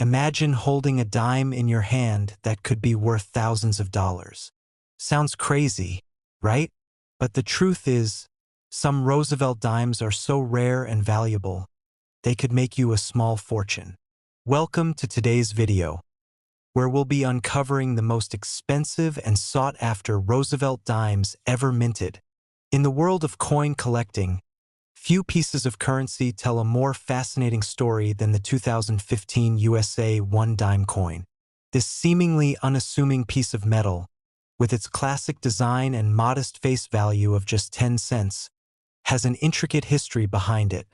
Imagine holding a dime in your hand that could be worth thousands of dollars. Sounds crazy, right? But the truth is, some Roosevelt dimes are so rare and valuable, they could make you a small fortune. Welcome to today's video, where we'll be uncovering the most expensive and sought-after Roosevelt dimes ever minted. In the world of coin collecting, few pieces of currency tell a more fascinating story than the 2015 USA 1 dime coin. This seemingly unassuming piece of metal, with its classic design and modest face value of just 10 cents, has an intricate history behind it,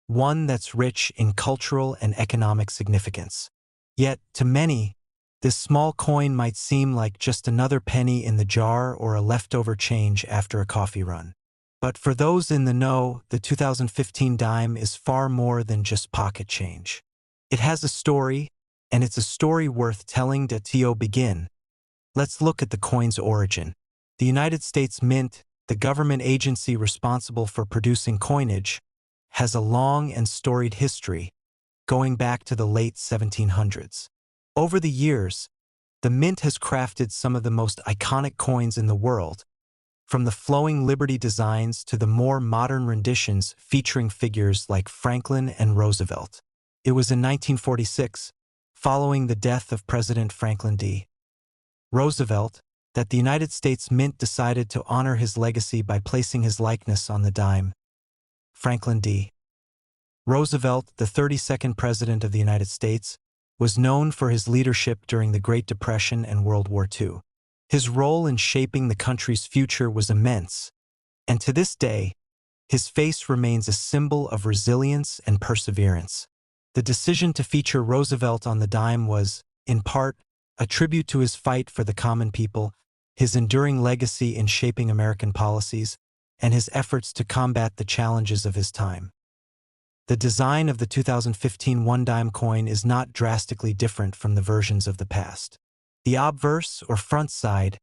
one that's rich in cultural and economic significance. Yet, to many, this small coin might seem like just another penny in the jar or a leftover change after a coffee run. But for those in the know, the 2015 dime is far more than just pocket change. It has a story, and it's a story worth telling. To begin, let's look at the coin's origin. The United States Mint, the government agency responsible for producing coinage, has a long and storied history, going back to the late 1700s. Over the years, the Mint has crafted some of the most iconic coins in the world, from the flowing Liberty designs to the more modern renditions featuring figures like Franklin and Roosevelt. It was in 1946, following the death of President Franklin D. Roosevelt, that the United States Mint decided to honor his legacy by placing his likeness on the dime. Franklin D. Roosevelt, the 32nd President of the United States, was known for his leadership during the Great Depression and World War II. His role in shaping the country's future was immense, and to this day, his face remains a symbol of resilience and perseverance. The decision to feature Roosevelt on the dime was, in part, a tribute to his fight for the common people, his enduring legacy in shaping American policies, and his efforts to combat the challenges of his time. The design of the 2015 1 dime coin is not drastically different from the versions of the past. The obverse, or front side,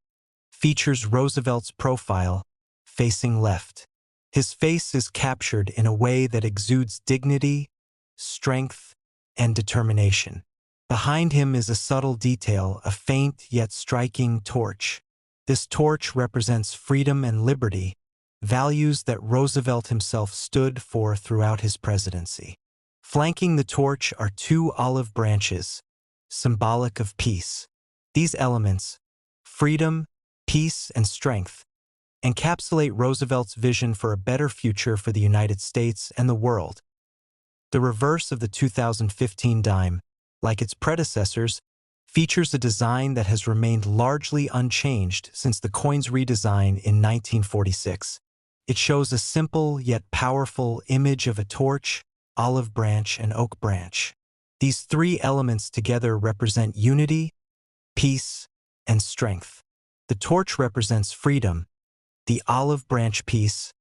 features Roosevelt's profile, facing left. His face is captured in a way that exudes dignity, strength, and determination. Behind him is a subtle detail, a faint yet striking torch. This torch represents freedom and liberty, values that Roosevelt himself stood for throughout his presidency. Flanking the torch are 2 olive branches, symbolic of peace. These elements, freedom, peace, and strength, encapsulate Roosevelt's vision for a better future for the United States and the world. The reverse of the 2015 dime, like its predecessors, features a design that has remained largely unchanged since the coin's redesign in 1946. It shows a simple yet powerful image of a torch, olive branch, and oak branch. These 3 elements together represent unity, peace, and strength. The torch represents freedom, the olive branch peace,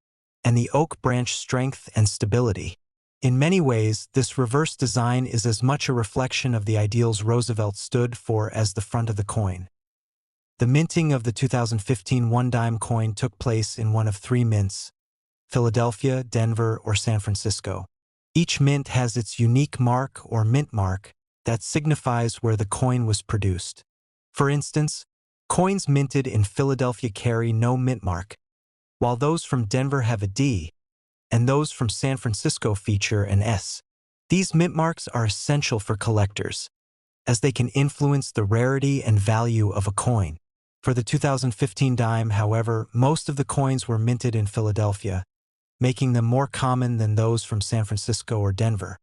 and the oak branch strength and stability. In many ways, this reverse design is as much a reflection of the ideals Roosevelt stood for as the front of the coin. The minting of the 2015 1 dime coin took place in one of 3 mints: Philadelphia, Denver, or San Francisco. Each mint has its unique mark or mint mark that signifies where the coin was produced. For instance, coins minted in Philadelphia carry no mint mark, while those from Denver have a D, and those from San Francisco feature an S. These mint marks are essential for collectors, as they can influence the rarity and value of a coin. For the 2015 dime, however, most of the coins were minted in Philadelphia, making them more common than those from San Francisco or Denver.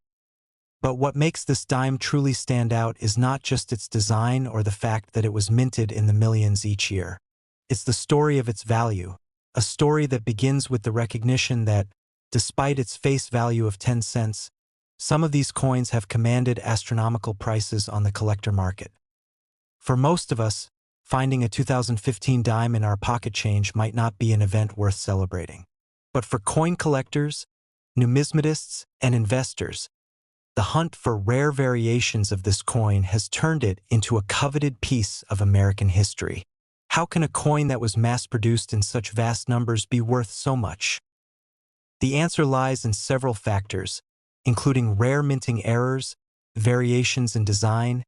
But what makes this dime truly stand out is not just its design or the fact that it was minted in the millions each year. It's the story of its value, a story that begins with the recognition that, despite its face value of 10 cents, some of these coins have commanded astronomical prices on the collector market. For most of us, finding a 2015 dime in our pocket change might not be an event worth celebrating. But for coin collectors, numismatists, and investors, the hunt for rare variations of this coin has turned it into a coveted piece of American history. How can a coin that was mass-produced in such vast numbers be worth so much? The answer lies in several factors, including rare minting errors, variations in design,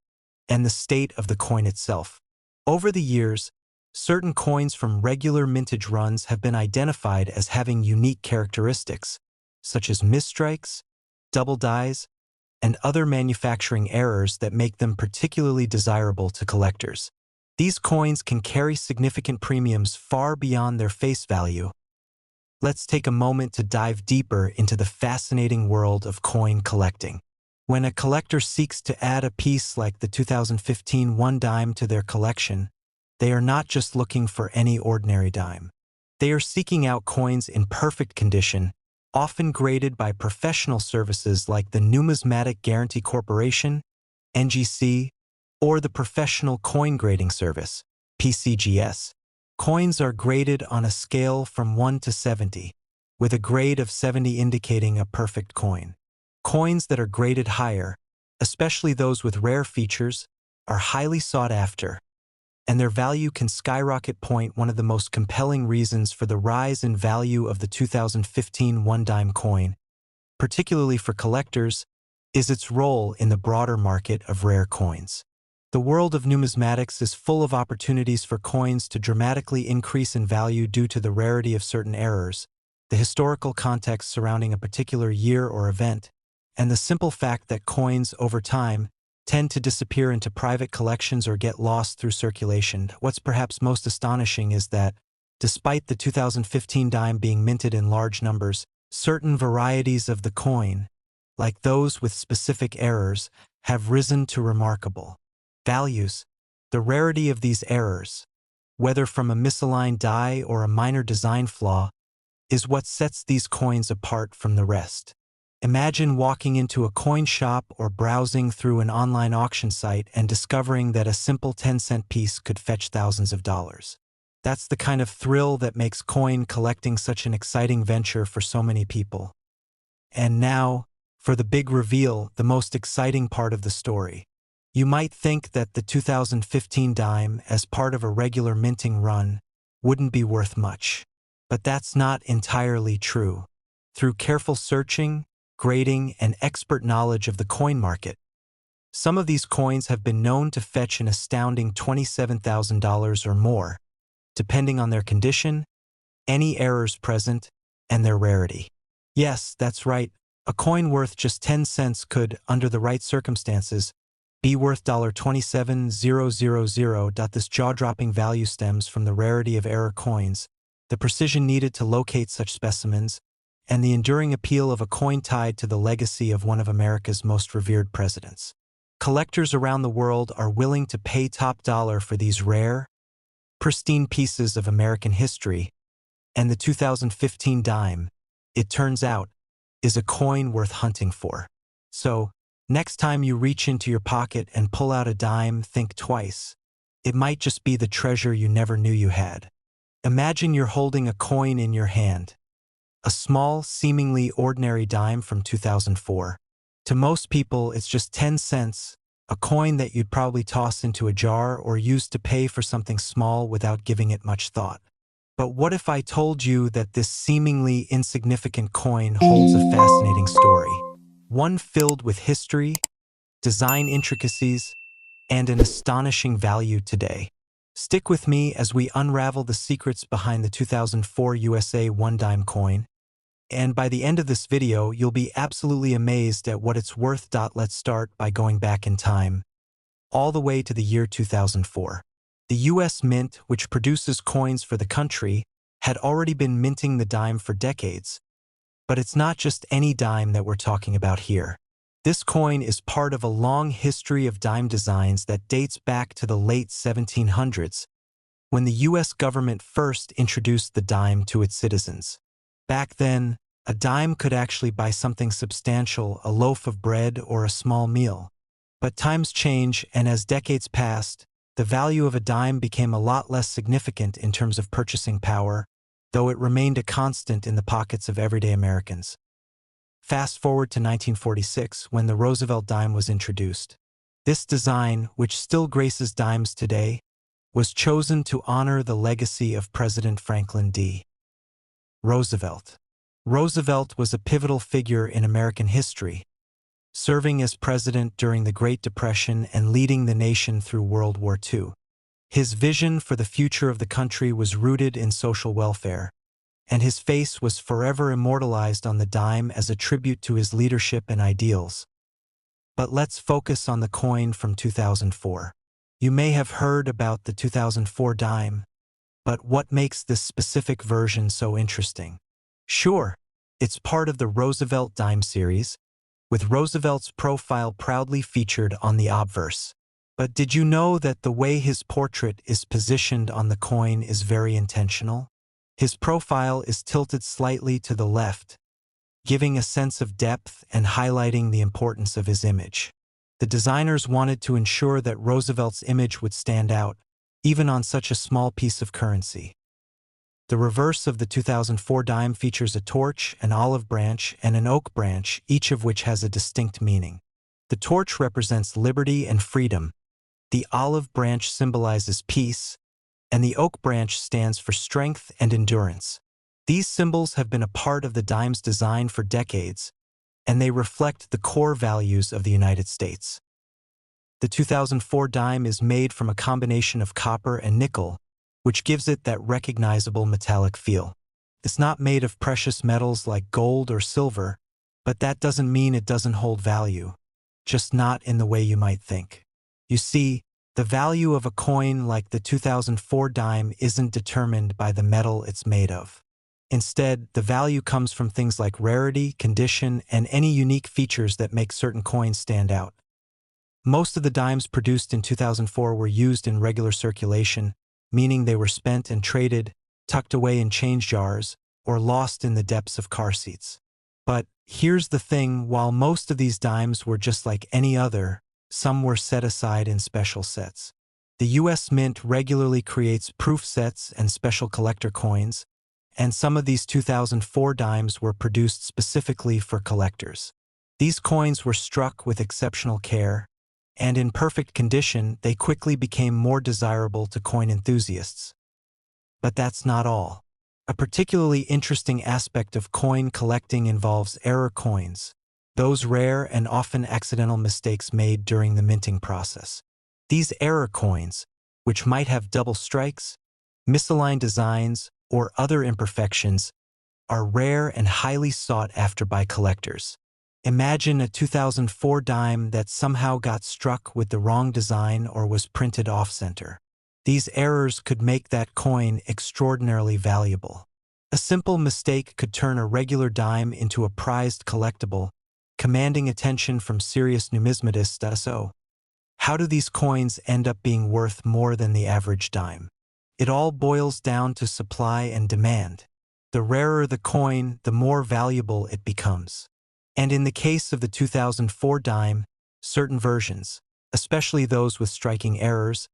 and the state of the coin itself. Over the years, certain coins from regular mintage runs have been identified as having unique characteristics, such as misstrikes, double dies, and other manufacturing errors that make them particularly desirable to collectors. These coins can carry significant premiums far beyond their face value. Let's take a moment to dive deeper into the fascinating world of coin collecting. When a collector seeks to add a piece like the 2015 one dime to their collection, they are not just looking for any ordinary dime. They are seeking out coins in perfect condition, often graded by professional services like the Numismatic Guarantee Corporation, NGC, or the Professional Coin Grading Service, PCGS. Coins are graded on a scale from 1 to 70, with a grade of 70 indicating a perfect coin. Coins that are graded higher, especially those with rare features, are highly sought after, and their value can skyrocket. One of the most compelling reasons for the rise in value of the 2015 one-dime coin, particularly for collectors, is its role in the broader market of rare coins. The world of numismatics is full of opportunities for coins to dramatically increase in value due to the rarity of certain errors, the historical context surrounding a particular year or event, and the simple fact that coins, over time, tend to disappear into private collections or get lost through circulation. What's perhaps most astonishing is that, despite the 2015 dime being minted in large numbers, certain varieties of the coin, like those with specific errors, have risen to remarkable values. The rarity of these errors, whether from a misaligned die or a minor design flaw, is what sets these coins apart from the rest. Imagine walking into a coin shop or browsing through an online auction site and discovering that a simple 10-cent piece could fetch thousands of dollars. That's the kind of thrill that makes coin collecting such an exciting venture for so many people. And now, for the big reveal, the most exciting part of the story. You might think that the 2015 dime, as part of a regular minting run, wouldn't be worth much. But that's not entirely true. Through careful searching, grading, and expert knowledge of the coin market, some of these coins have been known to fetch an astounding $27,000 or more, depending on their condition, any errors present, and their rarity. Yes, that's right, a coin worth just 10 cents could, under the right circumstances, be worth $27,000. This jaw-dropping value stems from the rarity of error coins, the precision needed to locate such specimens, and the enduring appeal of a coin tied to the legacy of one of America's most revered presidents. Collectors around the world are willing to pay top dollar for these rare, pristine pieces of American history, and the 2015 dime, it turns out, is a coin worth hunting for. So, next time you reach into your pocket and pull out a dime, think twice. It might just be the treasure you never knew you had. Imagine you're holding a coin in your hand. A small, seemingly ordinary dime from 2004. To most people, it's just 10 cents, a coin that you'd probably toss into a jar or use to pay for something small without giving it much thought. But what if I told you that this seemingly insignificant coin holds a fascinating story? One filled with history, design intricacies, and an astonishing value today. Stick with me as we unravel the secrets behind the 2004 USA one-dime coin. And by the end of this video, you'll be absolutely amazed at what it's worth. Let's start by going back in time, all the way to the year 2004. The U.S. Mint, which produces coins for the country, had already been minting the dime for decades. But it's not just any dime that we're talking about here. This coin is part of a long history of dime designs that dates back to the late 1700s, when the U.S. government first introduced the dime to its citizens. Back then, a dime could actually buy something substantial, a loaf of bread or a small meal. But times change, and as decades passed, the value of a dime became a lot less significant in terms of purchasing power, though it remained a constant in the pockets of everyday Americans. Fast forward to 1946, when the Roosevelt dime was introduced. This design, which still graces dimes today, was chosen to honor the legacy of President Franklin D. Roosevelt. Roosevelt was a pivotal figure in American history, serving as president during the Great Depression and leading the nation through World War II. His vision for the future of the country was rooted in social welfare, and his face was forever immortalized on the dime as a tribute to his leadership and ideals. But let's focus on the coin from 2004. You may have heard about the 2004 dime, but what makes this specific version so interesting? Sure, it's part of the Roosevelt dime series, with Roosevelt's profile proudly featured on the obverse. But did you know that the way his portrait is positioned on the coin is very intentional? His profile is tilted slightly to the left, giving a sense of depth and highlighting the importance of his image. The designers wanted to ensure that Roosevelt's image would stand out, even on such a small piece of currency. The reverse of the 2004 dime features a torch, an olive branch, and an oak branch, each of which has a distinct meaning. The torch represents liberty and freedom, the olive branch symbolizes peace, and the oak branch stands for strength and endurance. These symbols have been a part of the dime's design for decades, and they reflect the core values of the United States. The 2004 dime is made from a combination of copper and nickel, which gives it that recognizable metallic feel. It's not made of precious metals like gold or silver, but that doesn't mean it doesn't hold value, just not in the way you might think. You see, the value of a coin like the 2004 dime isn't determined by the metal it's made of. Instead, the value comes from things like rarity, condition, and any unique features that make certain coins stand out. Most of the dimes produced in 2004 were used in regular circulation, meaning they were spent and traded, tucked away in change jars, or lost in the depths of car seats. But here's the thing, while most of these dimes were just like any other, some were set aside in special sets. The U.S. Mint regularly creates proof sets and special collector coins, and some of these 2004 dimes were produced specifically for collectors. These coins were struck with exceptional care, and in perfect condition, they quickly became more desirable to coin enthusiasts. But that's not all. A particularly interesting aspect of coin collecting involves error coins, those rare and often accidental mistakes made during the minting process. These error coins, which might have double strikes, misaligned designs, or other imperfections, are rare and highly sought after by collectors. Imagine a 2004 dime that somehow got struck with the wrong design or was printed off-center. These errors could make that coin extraordinarily valuable. A simple mistake could turn a regular dime into a prized collectible, commanding attention from serious numismatists. So, how do these coins end up being worth more than the average dime? It all boils down to supply and demand. The rarer the coin, the more valuable it becomes. And in the case of the 2004 dime, certain versions, especially those with striking errors,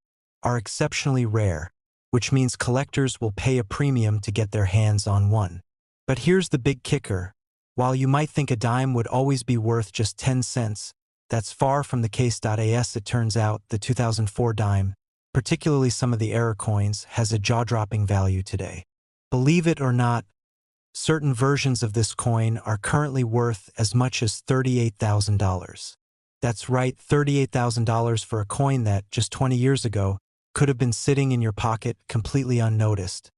are exceptionally rare, which means collectors will pay a premium to get their hands on one. But here's the big kicker. While you might think a dime would always be worth just 10 cents, that's far from the case. As it turns out, the 2004 dime, particularly some of the error coins, has a jaw-dropping value today. Believe it or not, certain versions of this coin are currently worth as much as $38,000. That's right, $38,000 for a coin that, just 20 years ago, could have been sitting in your pocket completely unnoticed.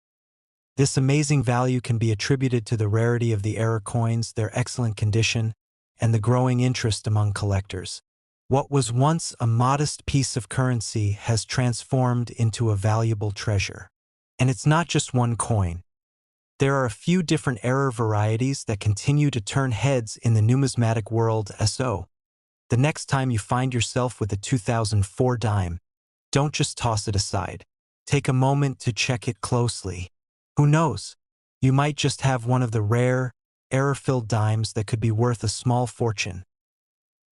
This amazing value can be attributed to the rarity of the error coins, their excellent condition, and the growing interest among collectors. What was once a modest piece of currency has transformed into a valuable treasure. And it's not just one coin. There are a few different error varieties that continue to turn heads in the numismatic world. So, the next time you find yourself with a 2004 dime, don't just toss it aside. Take a moment to check it closely. Who knows? You might just have one of the rare, error-filled dimes that could be worth a small fortune.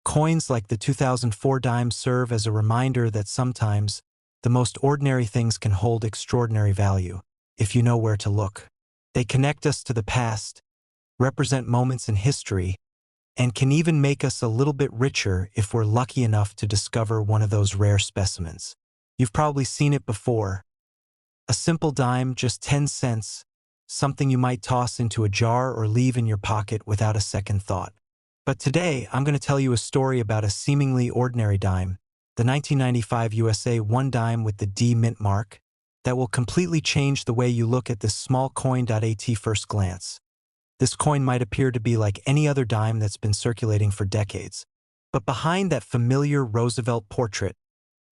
Coins like the 2004 dime serve as a reminder that sometimes the most ordinary things can hold extraordinary value, if you know where to look. They connect us to the past, represent moments in history, and can even make us a little bit richer if we're lucky enough to discover one of those rare specimens. You've probably seen it before. A simple dime, just 10 cents, something you might toss into a jar or leave in your pocket without a second thought. But today, I'm going to tell you a story about a seemingly ordinary dime, the 1995 USA 1 dime with the D mint mark, that will completely change the way you look at this small coin. At first glance, this coin might appear to be like any other dime that's been circulating for decades. But behind that familiar Roosevelt portrait,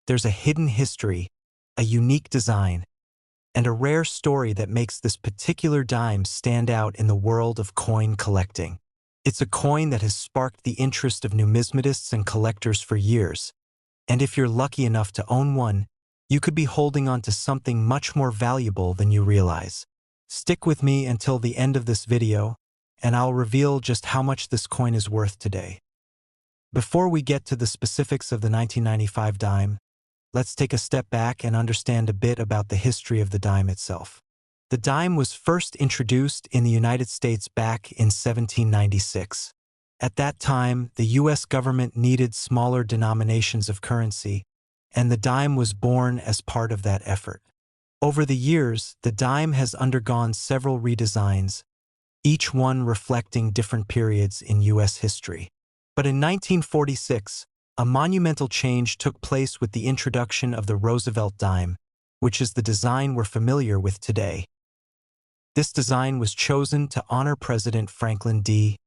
there's a hidden history, a unique design, and a rare story that makes this particular dime stand out in the world of coin collecting. It's a coin that has sparked the interest of numismatists and collectors for years, and if you're lucky enough to own one, you could be holding on to something much more valuable than you realize. Stick with me until the end of this video, and I'll reveal just how much this coin is worth today. Before we get to the specifics of the 1995 dime, let's take a step back and understand a bit about the history of the dime itself. The dime was first introduced in the United States back in 1796. At that time, the U.S. government needed smaller denominations of currency, and the dime was born as part of that effort. Over the years, the dime has undergone several redesigns, each one reflecting different periods in U.S. history. But in 1946, a monumental change took place with the introduction of the Roosevelt dime, which is the design we're familiar with today. This design was chosen to honor President Franklin D.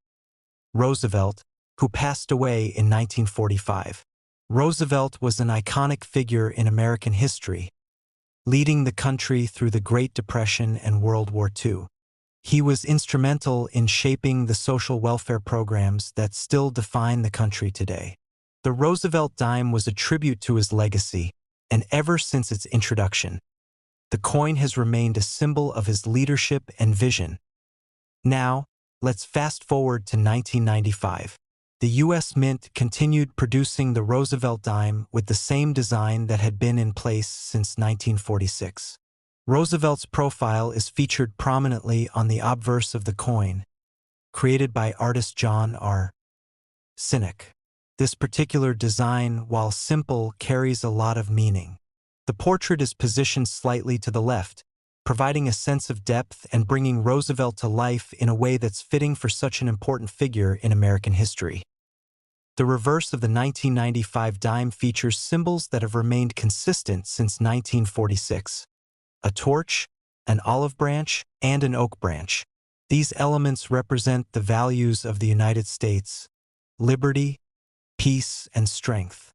Roosevelt, who passed away in 1945. Roosevelt was an iconic figure in American history, leading the country through the Great Depression and World War II. He was instrumental in shaping the social welfare programs that still define the country today. The Roosevelt dime was a tribute to his legacy, and ever since its introduction, the coin has remained a symbol of his leadership and vision. Now, let's fast forward to 1995. The U.S. Mint continued producing the Roosevelt dime with the same design that had been in place since 1946. Roosevelt's profile is featured prominently on the obverse of the coin, created by artist John R. Sinek. This particular design, while simple, carries a lot of meaning. The portrait is positioned slightly to the left, providing a sense of depth and bringing Roosevelt to life in a way that's fitting for such an important figure in American history. The reverse of the 1995 dime features symbols that have remained consistent since 1946. A torch, an olive branch, and an oak branch. These elements represent the values of the United States: liberty, peace, and strength.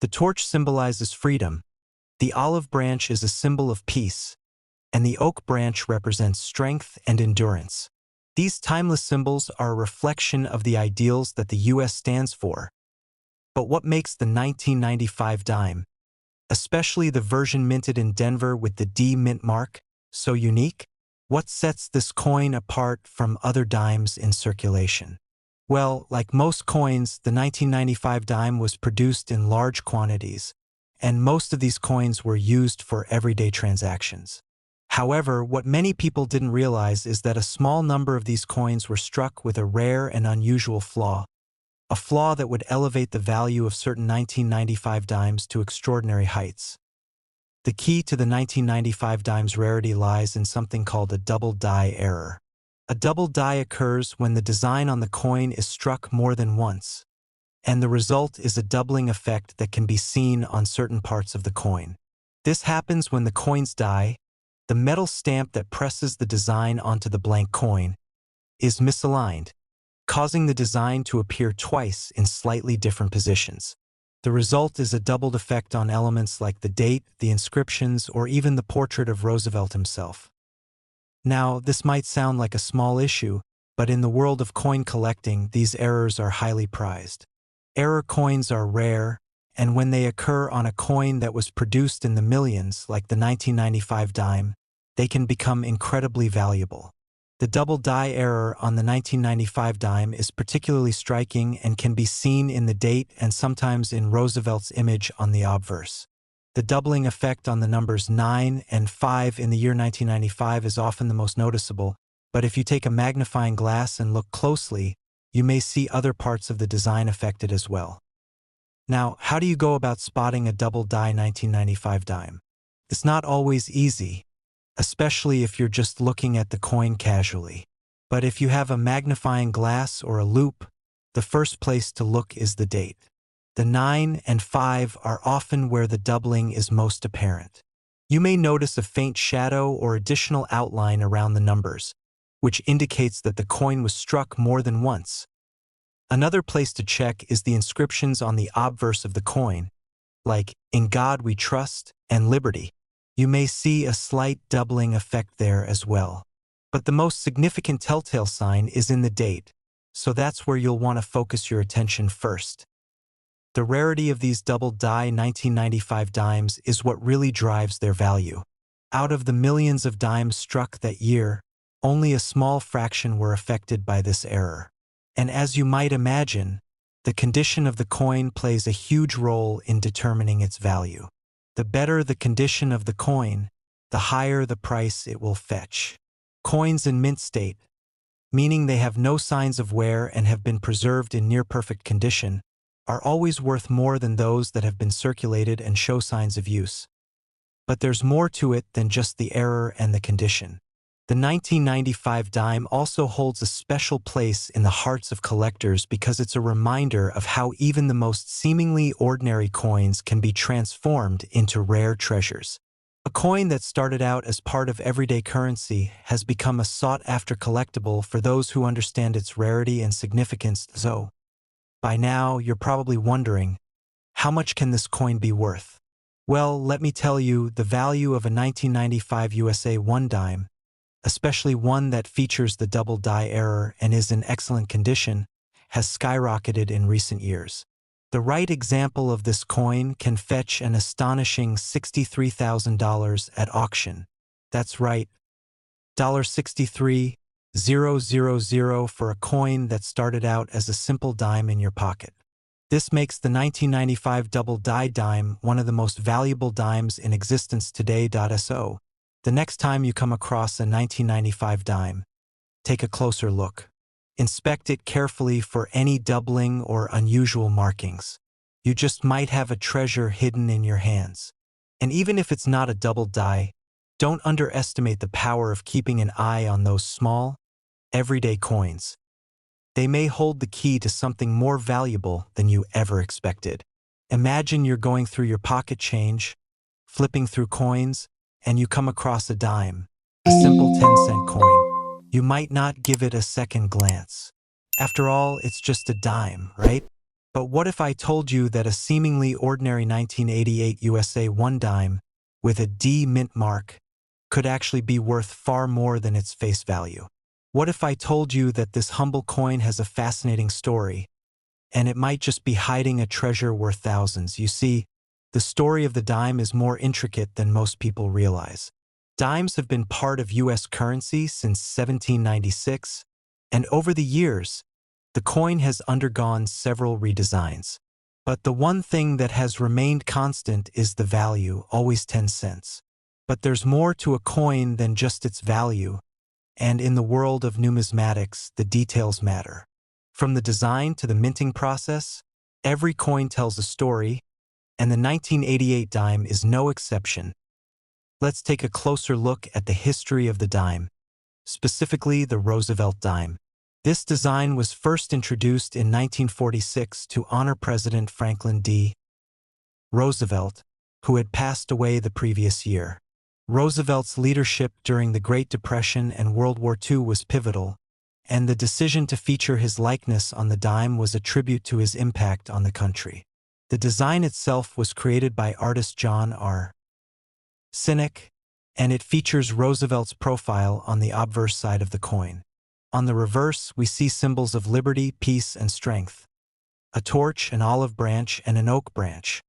The torch symbolizes freedom, the olive branch is a symbol of peace, and the oak branch represents strength and endurance. These timeless symbols are a reflection of the ideals that the U.S. stands for. But what makes the 1995 dime, especially the version minted in Denver with the D mint mark, so unique? What sets this coin apart from other dimes in circulation? Well, like most coins, the 1995 dime was produced in large quantities, and most of these coins were used for everyday transactions. However, what many people didn't realize is that a small number of these coins were struck with a rare and unusual flaw, a flaw that would elevate the value of certain 1995 dimes to extraordinary heights. The key to the 1995 dime's rarity lies in something called a double die error. A double die occurs when the design on the coin is struck more than once, and the result is a doubling effect that can be seen on certain parts of the coin. This happens when the coin's die, the metal stamp that presses the design onto the blank coin, is misaligned, causing the design to appear twice in slightly different positions. The result is a doubled effect on elements like the date, the inscriptions, or even the portrait of Roosevelt himself. Now, this might sound like a small issue, but in the world of coin collecting, these errors are highly prized. Error coins are rare, and when they occur on a coin that was produced in the millions, like the 1995 dime, they can become incredibly valuable. The double die error on the 1995 dime is particularly striking and can be seen in the date and sometimes in Roosevelt's image on the obverse. The doubling effect on the numbers 9 and 5 in the year 1995 is often the most noticeable, but if you take a magnifying glass and look closely, you may see other parts of the design affected as well. Now, how do you go about spotting a double die 1995 dime? It's not always easy, especially if you're just looking at the coin casually. But if you have a magnifying glass or a loupe, The first place to look is the date. The 9 and 5 are often where the doubling is most apparent. You may notice a faint shadow or additional outline around the numbers, which indicates that the coin was struck more than once. Another place to check is the inscriptions on the obverse of the coin, like "In God We Trust" and "Liberty." You may see a slight doubling effect there as well. But the most significant telltale sign is in the date, so that's where you'll want to focus your attention first. The rarity of these double-die 1995 dimes is what really drives their value. Out of the millions of dimes struck that year, only a small fraction were affected by this error. And as you might imagine, the condition of the coin plays a huge role in determining its value. The better the condition of the coin, the higher the price it will fetch. Coins in mint state, meaning they have no signs of wear and have been preserved in near-perfect condition, are always worth more than those that have been circulated and show signs of use. But there's more to it than just the error and the condition. The 1995 dime also holds a special place in the hearts of collectors because it's a reminder of how even the most seemingly ordinary coins can be transformed into rare treasures. A coin that started out as part of everyday currency has become a sought-after collectible for those who understand its rarity and significance. So, by now, you're probably wondering, how much can this coin be worth? Well, let me tell you, the value of a 1995 USA 1 dime, especially one that features the double die error and is in excellent condition, has skyrocketed in recent years. The right example of this coin can fetch an astonishing $63,000 at auction. That's right, $63,000 for a coin that started out as a simple dime in your pocket. This makes the 1995 double die dime one of the most valuable dimes in existence today. So, the next time you come across a 1995 dime, take a closer look. Inspect it carefully for any doubling or unusual markings. You just might have a treasure hidden in your hands. And even if it's not a double die, don't underestimate the power of keeping an eye on those small, everyday coins. They may hold the key to something more valuable than you ever expected. Imagine you're going through your pocket change, flipping through coins, and you come across a dime, a simple 10-cent coin. You might not give it a second glance. After all, it's just a dime, right? But what if I told you that a seemingly ordinary 1988 USA 1 dime with a D mint mark could actually be worth far more than its face value? What if I told you that this humble coin has a fascinating story, and it might just be hiding a treasure worth thousands? You see, the story of the dime is more intricate than most people realize. Dimes have been part of U.S. currency since 1796, and over the years, the coin has undergone several redesigns. But the one thing that has remained constant is the value, always 10 cents. But there's more to a coin than just its value, and in the world of numismatics, the details matter. From the design to the minting process, every coin tells a story, and the 1988 dime is no exception. Let's take a closer look at the history of the dime, specifically the Roosevelt dime. This design was first introduced in 1946 to honor President Franklin D. Roosevelt, who had passed away the previous year. Roosevelt's leadership during the Great Depression and World War II was pivotal, and the decision to feature his likeness on the dime was a tribute to his impact on the country. The design itself was created by artist John R. Sinek, and it features Roosevelt's profile on the obverse side of the coin. On the reverse, we see symbols of liberty, peace, and strength: a torch, an olive branch, and an oak branch.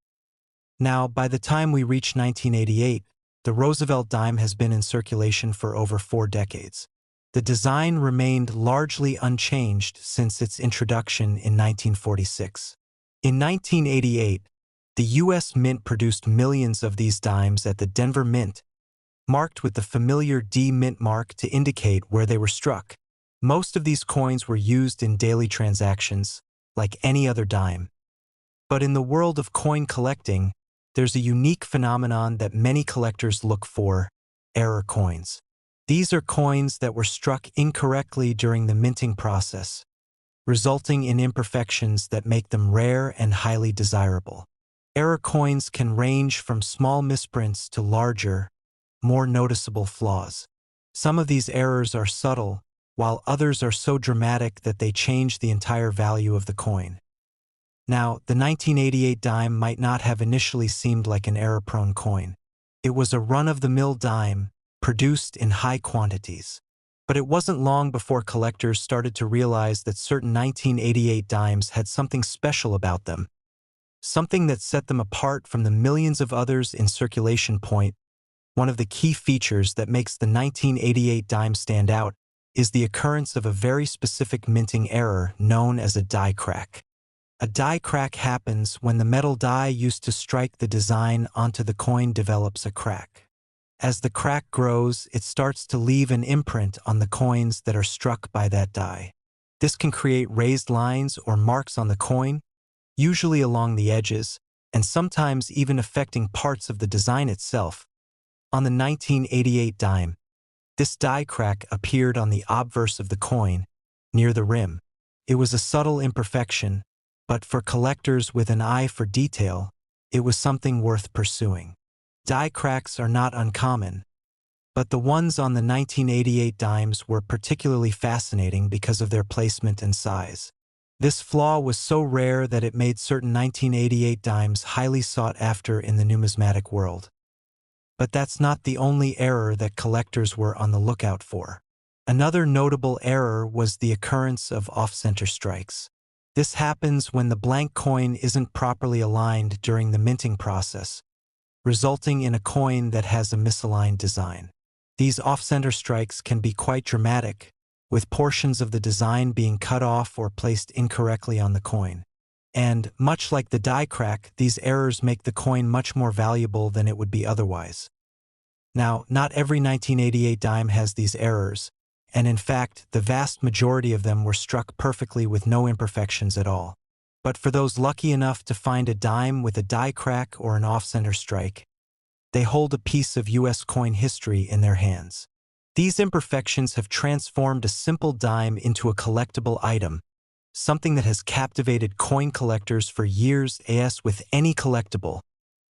Now, by the time we reach 1988, the Roosevelt dime has been in circulation for over 4 decades. The design remained largely unchanged since its introduction in 1946. In 1988, the U.S. Mint produced millions of these dimes at the Denver Mint, marked with the familiar D mint mark to indicate where they were struck. Most of these coins were used in daily transactions, like any other dime. But in the world of coin collecting, there's a unique phenomenon that many collectors look for: error coins. These are coins that were struck incorrectly during the minting process. resulting in imperfections that make them rare and highly desirable. Error coins can range from small misprints to larger, more noticeable flaws. Some of these errors are subtle, while others are so dramatic that they change the entire value of the coin. Now, the 1988 dime might not have initially seemed like an error-prone coin. It was a run-of-the-mill dime, produced in high quantities. But it wasn't long before collectors started to realize that certain 1988 dimes had something special about them, something that set them apart from the millions of others in circulation. One of the key features that makes the 1988 dime stand out is the occurrence of a very specific minting error known as a die crack. A die crack happens when the metal die used to strike the design onto the coin develops a crack. As the crack grows, it starts to leave an imprint on the coins that are struck by that die. This can create raised lines or marks on the coin, usually along the edges, and sometimes even affecting parts of the design itself. On the 1988 dime, this die crack appeared on the obverse of the coin, near the rim. It was a subtle imperfection, but for collectors with an eye for detail, it was something worth pursuing. Die cracks are not uncommon, but the ones on the 1988 dimes were particularly fascinating because of their placement and size. This flaw was so rare that it made certain 1988 dimes highly sought after in the numismatic world. But that's not the only error that collectors were on the lookout for. Another notable error was the occurrence of off-center strikes. This happens when the blank coin isn't properly aligned during the minting process, resulting in a coin that has a misaligned design. These off-center strikes can be quite dramatic, with portions of the design being cut off or placed incorrectly on the coin. And, much like the die crack, these errors make the coin much more valuable than it would be otherwise. Now, not every 1988 dime has these errors, and in fact, the vast majority of them were struck perfectly with no imperfections at all. But for those lucky enough to find a dime with a die crack or an off-center strike, they hold a piece of U.S. coin history in their hands. These imperfections have transformed a simple dime into a collectible item, something that has captivated coin collectors for years. As with any collectible,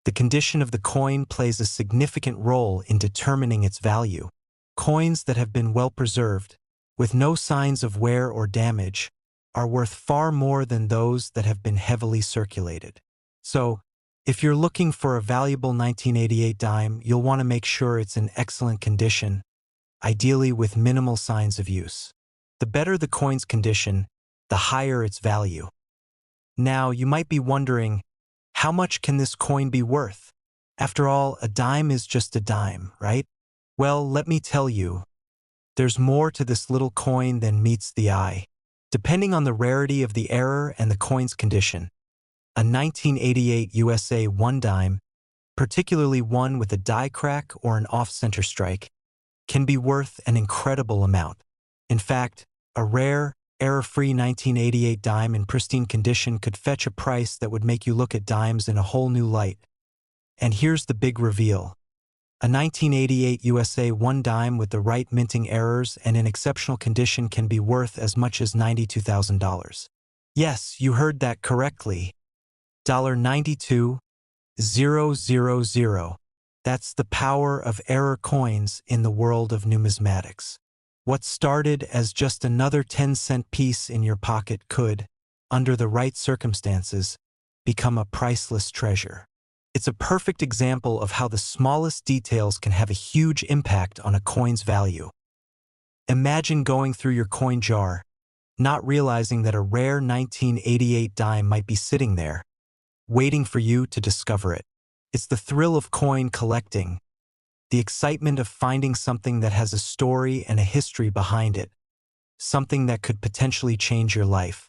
the condition of the coin plays a significant role in determining its value. Coins that have been well preserved, with no signs of wear or damage, are worth far more than those that have been heavily circulated. So, if you're looking for a valuable 1988 dime, you'll want to make sure it's in excellent condition, ideally with minimal signs of use. The better the coin's condition, the higher its value. Now, you might be wondering, how much can this coin be worth? After all, a dime is just a dime, right? Well, let me tell you, there's more to this little coin than meets the eye. Depending on the rarity of the error and the coin's condition, a 1988 USA 1 dime, particularly one with a die crack or an off-center strike, can be worth an incredible amount. In fact, a rare, error-free 1988 dime in pristine condition could fetch a price that would make you look at dimes in a whole new light. And here's the big reveal. A 1988 USA 1 dime with the right minting errors and in exceptional condition can be worth as much as $92,000. Yes, you heard that correctly. $92,000. That's the power of error coins in the world of numismatics. What started as just another 10-cent piece in your pocket could, under the right circumstances, become a priceless treasure. It's a perfect example of how the smallest details can have a huge impact on a coin's value. Imagine going through your coin jar, not realizing that a rare 1988 dime might be sitting there, waiting for you to discover it. It's the thrill of coin collecting, the excitement of finding something that has a story and a history behind it, something that could potentially change your life.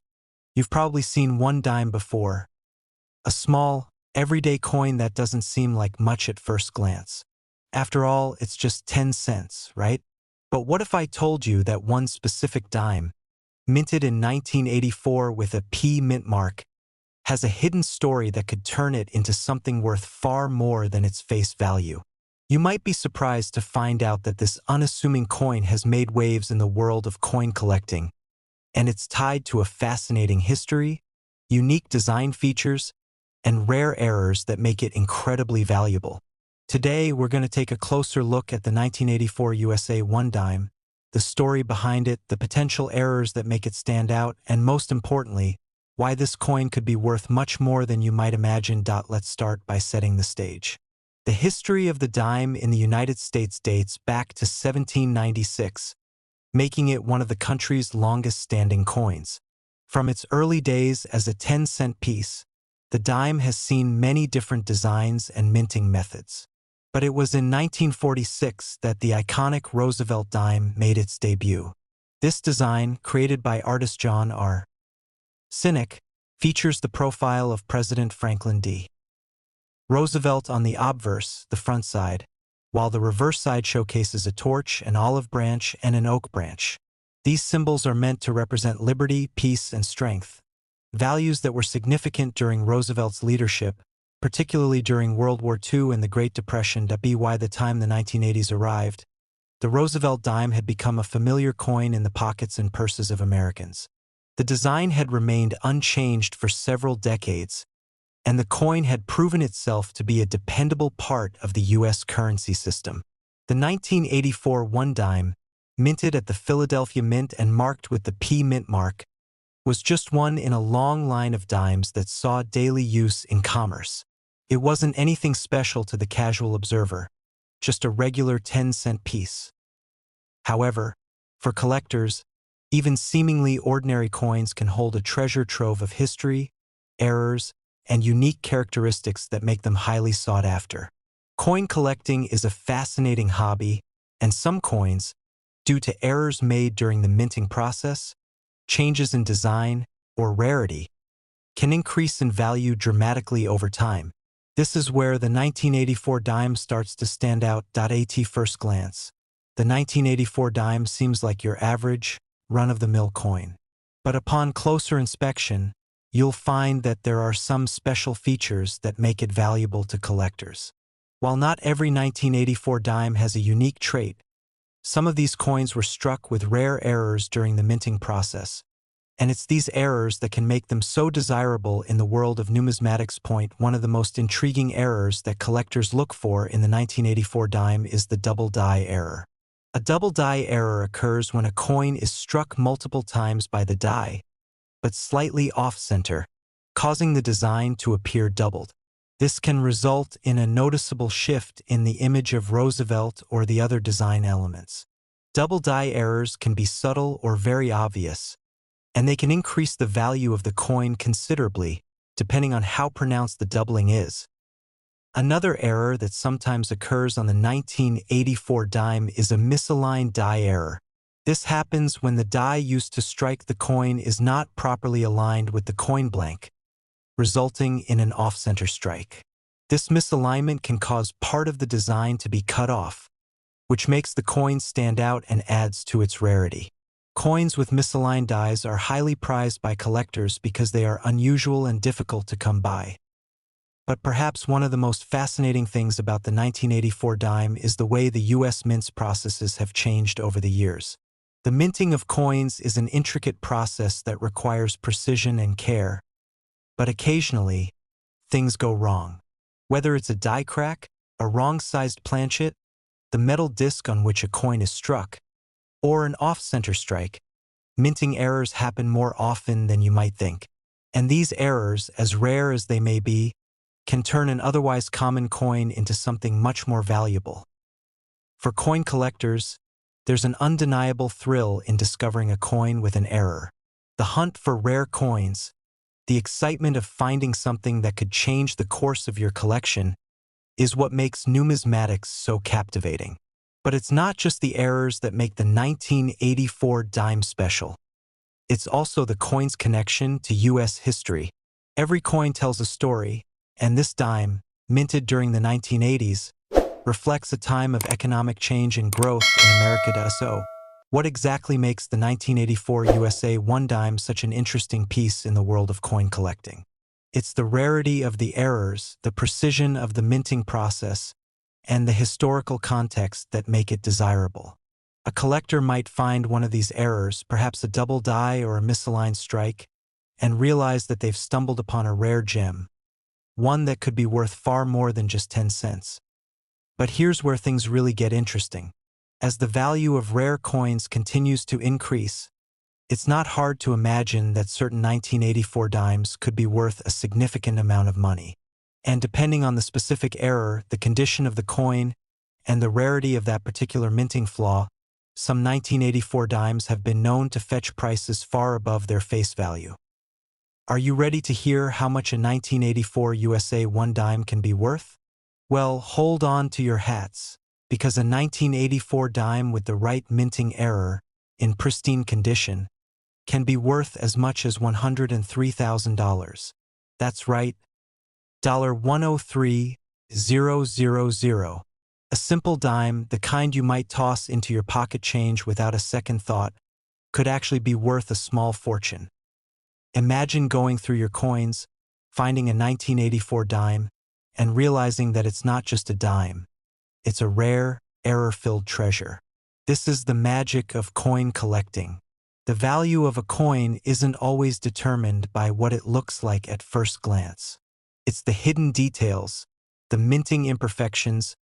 You've probably seen one dime before, a small, everyday coin that doesn't seem like much at first glance. After all, it's just 10 cents, right? But what if I told you that one specific dime, minted in 1984 with a P mint mark, has a hidden story that could turn it into something worth far more than its face value? You might be surprised to find out that this unassuming coin has made waves in the world of coin collecting, and it's tied to a fascinating history, unique design features, and rare errors that make it incredibly valuable. Today, we're going to take a closer look at the 1984 USA 1 dime, the story behind it, the potential errors that make it stand out, and most importantly, why this coin could be worth much more than you might imagine. Let's start by setting the stage. The history of the dime in the United States dates back to 1796, making it one of the country's longest-standing coins. From its early days as a 10-cent piece, the dime has seen many different designs and minting methods. But it was in 1946 that the iconic Roosevelt dime made its debut. This design, created by artist John R. Cynic, features the profile of President Franklin D. Roosevelt on the obverse, the front side, while the reverse side showcases a torch, an olive branch, and an oak branch. These symbols are meant to represent liberty, peace, and strength, values that were significant during Roosevelt's leadership, particularly during World War II and the Great Depression. By the time the 1980s arrived, the Roosevelt dime had become a familiar coin in the pockets and purses of Americans. The design had remained unchanged for several decades, and the coin had proven itself to be a dependable part of the U.S. currency system. The 1984 1 dime, minted at the Philadelphia Mint and marked with the P Mint mark, was just one in a long line of dimes that saw daily use in commerce. It wasn't anything special to the casual observer, just a regular 10-cent piece. However, for collectors, even seemingly ordinary coins can hold a treasure trove of history, errors, and unique characteristics that make them highly sought after. Coin collecting is a fascinating hobby, and some coins, due to errors made during the minting process, changes in design, or rarity, can increase in value dramatically over time. This is where the 1984 dime starts to stand out. At first glance, the 1984 dime seems like your average, run-of-the-mill coin. But upon closer inspection, you'll find that there are some special features that make it valuable to collectors. While not every 1984 dime has a unique trait, some of these coins were struck with rare errors during the minting process, and it's these errors that can make them so desirable in the world of numismatics. One of the most intriguing errors that collectors look for in the 1984 dime is the double die error. A double die error occurs when a coin is struck multiple times by the die, but slightly off-center, causing the design to appear doubled. This can result in a noticeable shift in the image of Roosevelt or the other design elements. Double die errors can be subtle or very obvious, and they can increase the value of the coin considerably, depending on how pronounced the doubling is. Another error that sometimes occurs on the 1984 dime is a misaligned die error. This happens when the die used to strike the coin is not properly aligned with the coin blank, resulting in an off-center strike. This misalignment can cause part of the design to be cut off, which makes the coin stand out and adds to its rarity. Coins with misaligned dies are highly prized by collectors because they are unusual and difficult to come by. But perhaps one of the most fascinating things about the 1984 dime is the way the U.S. mints processes have changed over the years. The minting of coins is an intricate process that requires precision and care, but occasionally, things go wrong. Whether it's a die crack, a wrong-sized planchet, the metal disc on which a coin is struck, or an off-center strike, minting errors happen more often than you might think. And these errors, as rare as they may be, can turn an otherwise common coin into something much more valuable. For coin collectors, there's an undeniable thrill in discovering a coin with an error. The hunt for rare coins, the excitement of finding something that could change the course of your collection, is what makes numismatics so captivating. But it's not just the errors that make the 1984 dime special. It's also the coin's connection to U.S. history. Every coin tells a story, and this dime, minted during the 1980s, reflects a time of economic change and growth in America. So, what exactly makes the 1984 USA 1 dime such an interesting piece in the world of coin collecting? It's the rarity of the errors, the precision of the minting process, and the historical context that make it desirable. A collector might find one of these errors, perhaps a double die or a misaligned strike, and realize that they've stumbled upon a rare gem, one that could be worth far more than just 10 cents. But here's where things really get interesting. As the value of rare coins continues to increase, it's not hard to imagine that certain 1984 dimes could be worth a significant amount of money. And depending on the specific error, the condition of the coin, and the rarity of that particular minting flaw, some 1984 dimes have been known to fetch prices far above their face value. Are you ready to hear how much a 1984 USA 1 dime can be worth? Well, hold on to your hats, because a 1984 dime with the right minting error, in pristine condition, can be worth as much as $103,000. That's right, $103,000. A simple dime, the kind you might toss into your pocket change without a second thought, could actually be worth a small fortune. Imagine going through your coins, finding a 1984 dime, and realizing that it's not just a dime. It's a rare, error-filled treasure. This is the magic of coin collecting. The value of a coin isn't always determined by what it looks like at first glance. It's the hidden details, the minting imperfections,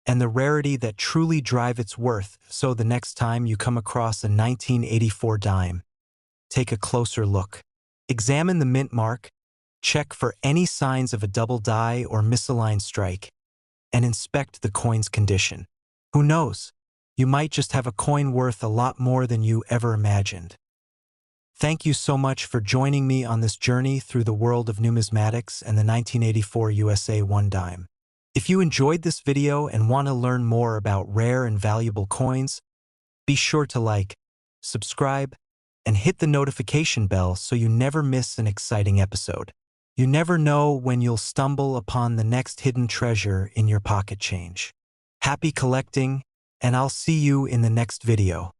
and the rarity that truly drive its worth. So the next time you come across a 1984 dime, take a closer look. Examine the mint mark, check for any signs of a double die or misaligned strike, and inspect the coin's condition. Who knows? You might just have a coin worth a lot more than you ever imagined. Thank you so much for joining me on this journey through the world of numismatics and the 1984 USA 1 dime. If you enjoyed this video and want to learn more about rare and valuable coins, be sure to like, subscribe, and hit the notification bell so you never miss an exciting episode. You never know when you'll stumble upon the next hidden treasure in your pocket change. Happy collecting, and I'll see you in the next video.